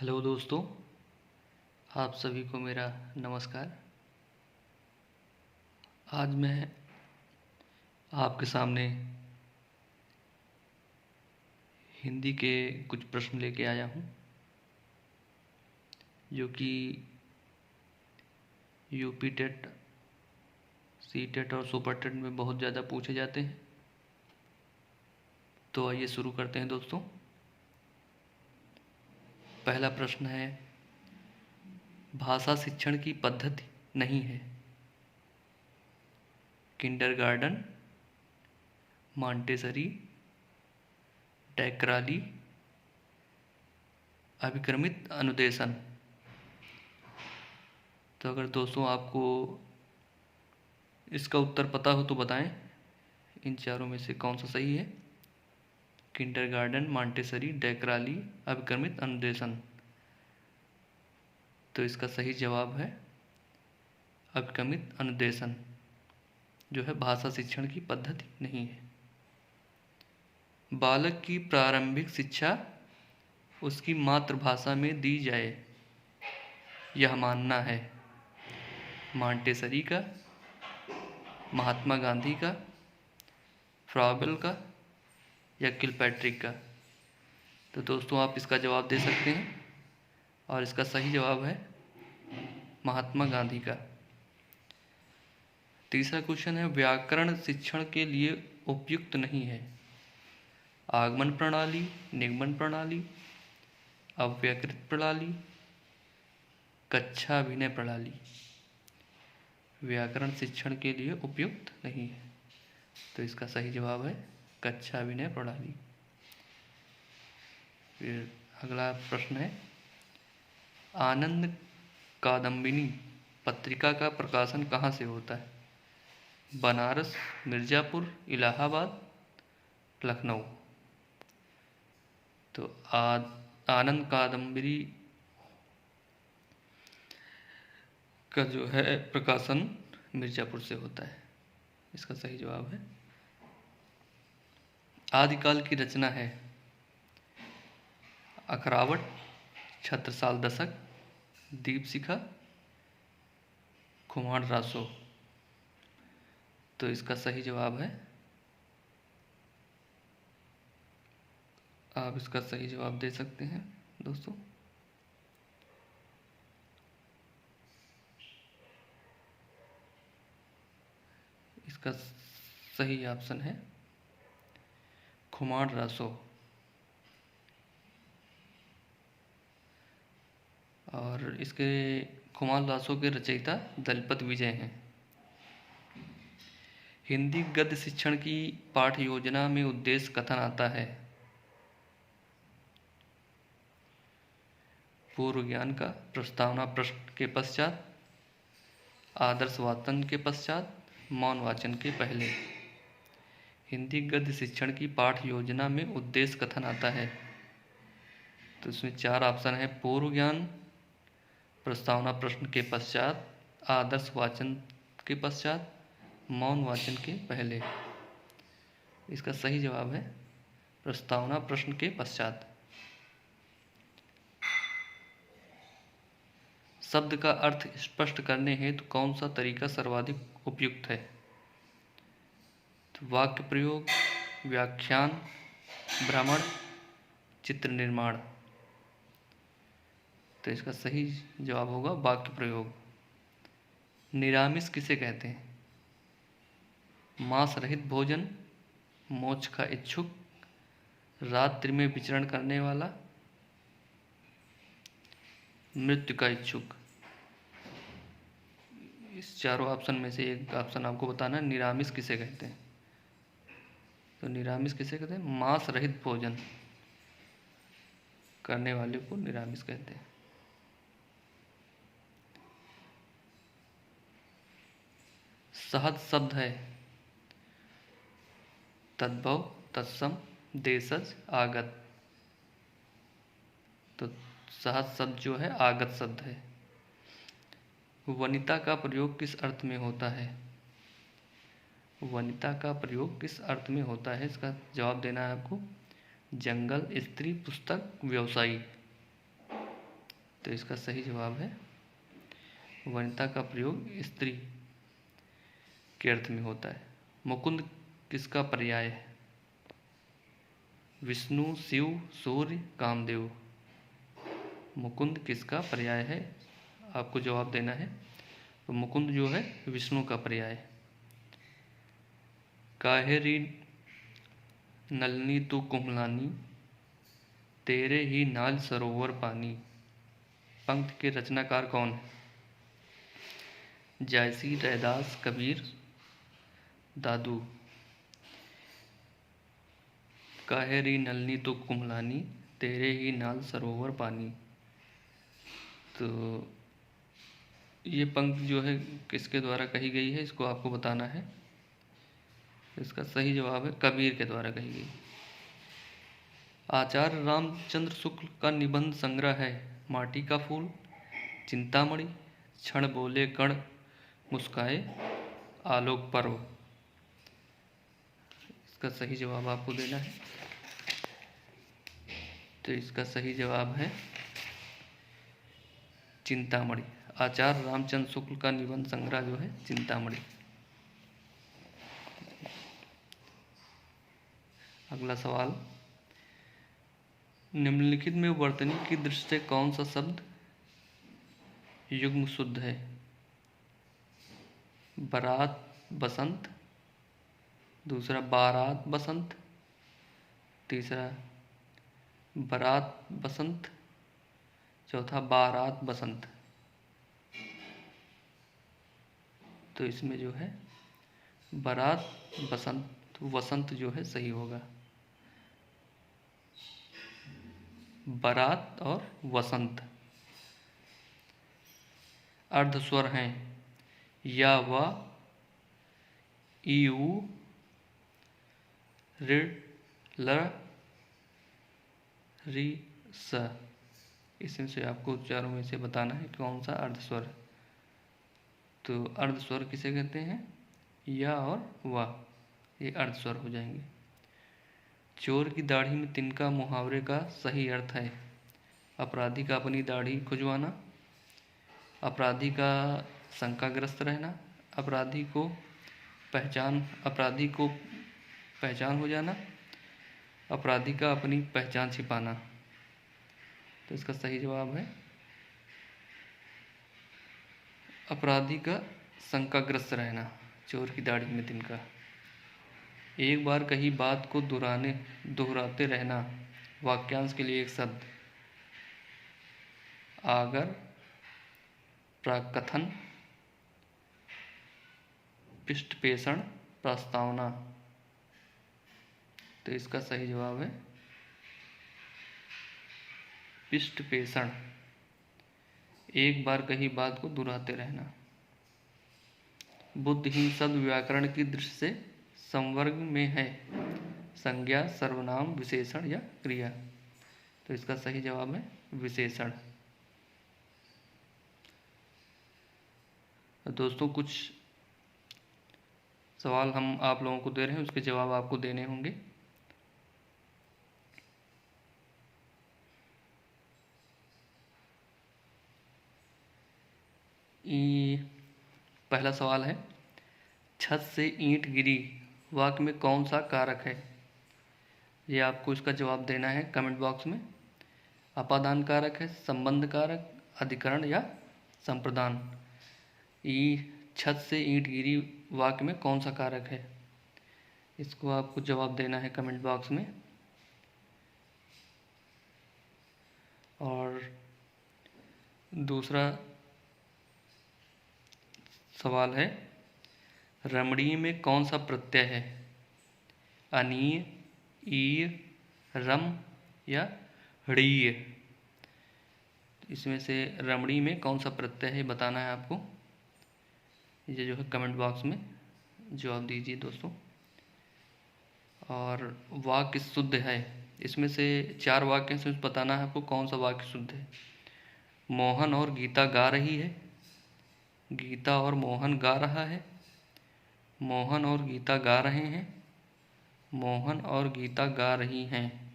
Hello दोस्तों, आप सभी को मेरा नमस्कार। आज मैं आपके सामने हिंदी के कुछ प्रश्न लेके आया हूँ जो कि यूपी टेट, सी टेट और सुपर टेट में बहुत ज़्यादा पूछे जाते हैं। तो आइए शुरू करते हैं दोस्तों। पहला प्रश्न है, भाषा शिक्षण की पद्धति नहीं है। किंडरगार्टन, मॉन्टेसरी, टैक्राली, अभिक्रमित अनुदेशन। तो अगर दोस्तों आपको इसका उत्तर पता हो तो बताएं, इन चारों में से कौन सा सही है। किंडरगार्टन, मॉन्टेसरी, टैक्राली, अभिक्रमित अनुदेशन। तो इसका सही जवाब है अभिक्रमित अनुदेशन, जो है भाषा शिक्षण की पद्धति नहीं है। बालक की प्रारंभिक शिक्षा उसकी मातृभाषा में दी जाए, यह मानना है मॉन्टेसरी का, महात्मा गांधी का, फ्रॉबेल का या किलपैट्रिक का। तो दोस्तों आप इसका जवाब दे सकते हैं और इसका सही जवाब है महात्मा गांधी का। तीसरा क्वेश्चन है, व्याकरण शिक्षण के लिए उपयुक्त नहीं है। आगमन प्रणाली, निगमन प्रणाली, अव्यकृत प्रणाली, कक्षाभिनय प्रणाली। व्याकरण शिक्षण के लिए उपयुक्त नहीं है, तो इसका सही जवाब है कक्षाभिनय प्रणाली। फिर अगला प्रश्न है, आनंद कादम्बिनी पत्रिका का प्रकाशन कहाँ से होता है। बनारस, मिर्ज़ापुर, इलाहाबाद, लखनऊ। तो आनंद कादम्बिनी का जो है प्रकाशन मिर्ज़ापुर से होता है, इसका सही जवाब है। आदिकाल की रचना है अखरावट, छत्रसाल दशक, दीपशिखा, खुमार रासो। तो इसका सही जवाब है, आप इसका सही जवाब दे सकते हैं दोस्तों। इसका सही ऑप्शन है खुमार रासो। और इसके खुमार रासो के रचयिता दलपत विजय हैं। हिंदी गद्य शिक्षण की पाठ योजना में उद्देश्य कथन आता है। पूर्व ज्ञान का, प्रस्तावना प्रश्न के पश्चात, आदर्श वाचन के पश्चात, मौन वाचन के पहले। हिंदी गद्य शिक्षण की पाठ योजना में उद्देश्य कथन आता है। तो इसमें चार ऑप्शन है, पूर्व ज्ञान, प्रस्तावना प्रश्न के पश्चात, आदर्श वाचन के पश्चात, मौन वाचन के पहले। इसका सही जवाब है प्रस्तावना प्रश्न के पश्चात। शब्द का अर्थ स्पष्ट करने हेतु कौन सा तरीका सर्वाधिक उपयुक्त है। तो वाक्य प्रयोग, व्याख्यान, भ्रमण, चित्र निर्माण। तो इसका सही जवाब होगा वाक्य प्रयोग। निरामिष किसे कहते हैं। मांस रहित भोजन, मोक्ष का इच्छुक, रात्रि में विचरण करने वाला, मृत्यु का इच्छुक। इस चारों ऑप्शन में से एक ऑप्शन आपको बताना है, निरामिष किसे कहते हैं। तो निरामिष किसे कहते हैं, मांस रहित भोजन करने वाले को निरामिष कहते हैं। सहज शब्द है तद्भव, तत्सम, देशज, आगत। तो सहज शब्द जो है आगत शब्द है। वनिता का प्रयोग किस अर्थ में होता है। वनिता का प्रयोग किस अर्थ में होता है, इसका जवाब देना है आपको। जंगल, स्त्री, पुस्तक, व्यवसायी। तो इसका सही जवाब है वनिता का प्रयोग स्त्री के अर्थ में होता है। मुकुंद किसका पर्याय है? विष्णु, शिव, सूर्य, कामदेव। मुकुंद किसका पर्याय है? आपको जवाब देना है। तो मुकुंद जो है विष्णु का पर्याय है। काहे री नलनी तू कुम्हलानी, तेरे ही नाल सरोवर पानी। पंक्ति के रचनाकार कौन है? जायसी, रैदास, कबीर, दादू। काहे री नलनी तू कुम्हलानी, तेरे ही नाल सरोवर पानी। तो ये पंक्ति जो है किसके द्वारा कही गई है, इसको आपको बताना है। इसका सही जवाब है कबीर के द्वारा कही गई। आचार्य रामचंद्र शुक्ल का निबंध संग्रह है माटी का फूल, चिंतामणि, क्षण बोले कण मुस्काए, आलोक पर्व। इसका सही जवाब आपको देना है। तो इसका सही जवाब है चिंतामणि। आचार्य रामचंद्र शुक्ल का निबंध संग्रह जो है चिंतामणि। अगला सवाल, निम्नलिखित में वर्तनी की दृष्टि से कौन सा शब्द युग्म शुद्ध है? बारात बसंत, दूसरा बारात बसंत, तीसरा बारात बसंत, चौथा बारात बसंत। तो इसमें जो है बारात बसंत, वसंत जो है सही होगा। बारात और वसंत अर्धस्वर हैं या, व, ई, उ, ऋ, ल, रि, स। इसमें से आपको चारों में से बताना है कौन सा अर्धस्वर है। तो अर्धस्वर किसे कहते हैं? या और वा, ये अर्धस्वर हो जाएंगे। चोर की दाढ़ी में तिनका मुहावरे का सही अर्थ है अपराधी का अपनी दाढ़ी खुजवाना, अपराधी का शंकाग्रस्त रहना, अपराधी को पहचान हो जाना, अपराधी का अपनी पहचान छिपाना। तो इसका सही जवाब है अपराधी का शंकाग्रस्त रहना, चोर की दाढ़ी में तिनका। एक बार कही बात को दोहराते रहना, वाक्यांश के लिए एक शब्द। आगर, प्राकथन, पृष्ठपेषण, प्रस्तावना। तो इसका सही जवाब है पृष्ठपेषण। एक बार कही बात को दोहराते रहना। बुद्धिहीन शब्द व्याकरण की दृष्टि से संवर्ग में है संज्ञा, सर्वनाम, विशेषण या क्रिया। तो इसका सही जवाब है विशेषण। दोस्तों कुछ सवाल हम आप लोगों को दे रहे हैं, उसके जवाब आपको देने होंगे। पहला सवाल है, छत से ईंट गिरी वाक्य में कौन सा कारक है? ये आपको इसका जवाब देना है कमेंट बॉक्स में। अपादान कारक है, संबंध कारक, अधिकरण या संप्रदान। छत से ईंट गिरी वाक्य में कौन सा कारक है? इसको आपको जवाब देना है कमेंट बॉक्स में। और दूसरा सवाल है, रमणीय में कौन सा प्रत्यय है? अनीय, ईय, रम या ह्रीय। इसमें से रमणीय में कौन सा प्रत्यय है बताना है आपको। ये जो है कमेंट बॉक्स में जवाब दीजिए दोस्तों। और वाक्य शुद्ध है, इसमें से 4 वाक्य से बताना है आपको कौन सा वाक्य शुद्ध है। मोहन और गीता गा रही है, गीता और मोहन गा रहा है, मोहन और गीता गा रहे हैं, मोहन और गीता गा रही हैं।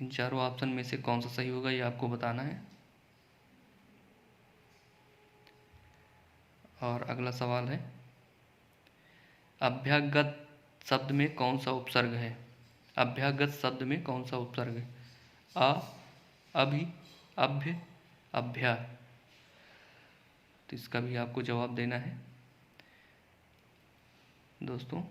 इन चारों ऑप्शन में से कौन सा सही होगा ये आपको बताना है। और अगला सवाल है, अभ्यागत शब्द में कौन सा उपसर्ग है? अभ्यागत शब्द में कौन सा उपसर्ग है? अ, अभि, अभ्य, अभ्या। तो इसका भी आपको जवाब देना है दोस्तों।